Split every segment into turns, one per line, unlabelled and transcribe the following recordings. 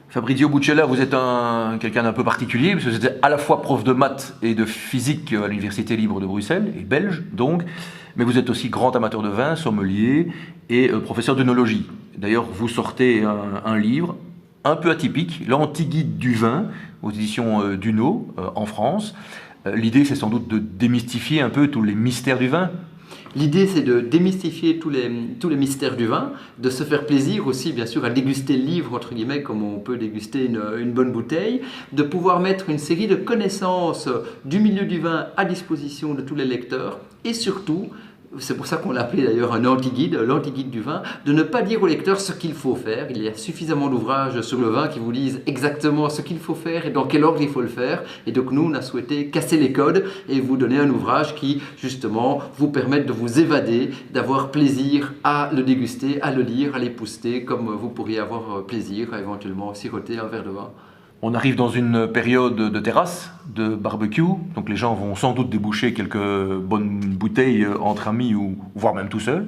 Fabrizio Buccella, vous êtes quelqu'un d'un peu particulier, parce que vous êtes à la fois prof de maths et de physique à l'Université libre de Bruxelles, et belge donc, mais vous êtes aussi grand amateur de vin, sommelier et professeur d'œnologie. D'ailleurs, vous sortez un livre un peu atypique, l'Anti-guide du vin, aux éditions Duno, en France. L'idée, c'est sans doute de démystifier un peu tous les mystères du vin.
L'idée, c'est de démystifier tous les mystères du vin, de se faire plaisir aussi, bien sûr, à déguster le livre, entre guillemets, comme on peut déguster une bonne bouteille, de pouvoir mettre une série de connaissances du milieu du vin à disposition de tous les lecteurs, et surtout, c'est pour ça qu'on l'a appelé d'ailleurs un anti-guide, l'anti-guide du vin, de ne pas dire au lecteur ce qu'il faut faire. Il y a suffisamment d'ouvrages sur le vin qui vous disent exactement ce qu'il faut faire et dans quel ordre il faut le faire. Et donc nous, on a souhaité casser les codes et vous donner un ouvrage qui, justement, vous permette de vous évader, d'avoir plaisir à le déguster, à le lire, à l'épousseter, comme vous pourriez avoir plaisir à éventuellement siroter un verre de vin.
On arrive dans une période de terrasse, de barbecue, donc les gens vont sans doute déboucher quelques bonnes bouteilles entre amis ou voire même tout seul.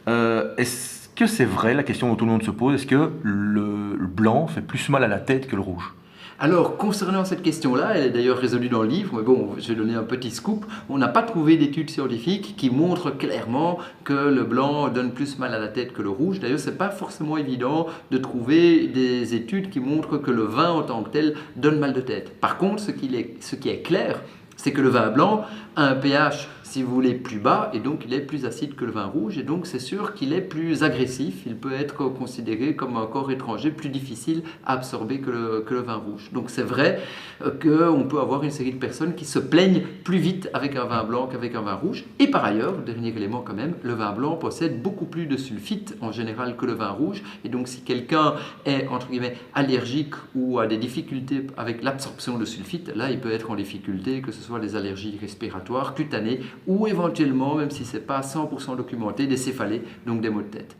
Est-ce que c'est vrai, la question dont tout le monde se pose, est-ce que le blanc fait plus mal à la tête que le rouge?
Alors, concernant cette question-là, elle est d'ailleurs résolue dans le livre, mais bon, je vais donner un petit scoop. On n'a pas trouvé d'études scientifiques qui montrent clairement que le blanc donne plus mal à la tête que le rouge. D'ailleurs, ce n'est pas forcément évident de trouver des études qui montrent que le vin en tant que tel donne mal de tête. Par contre, ce qui est clair, c'est que le vin blanc a un pH, si vous voulez, plus bas, et donc il est plus acide que le vin rouge, et donc c'est sûr qu'il est plus agressif, il peut être considéré comme un corps étranger plus difficile à absorber que le vin rouge. Donc c'est vrai qu'on peut avoir une série de personnes qui se plaignent plus vite avec un vin blanc qu'avec un vin rouge, et par ailleurs, dernier élément quand même, le vin blanc possède beaucoup plus de sulfite en général que le vin rouge, et donc si quelqu'un est, entre guillemets, allergique ou a des difficultés avec l'absorption de sulfite, là il peut être en difficulté, que ce soit des allergies respiratoires, cutanées, ou éventuellement, même si ce n'est pas 100% documenté, des céphalées, donc des maux de tête.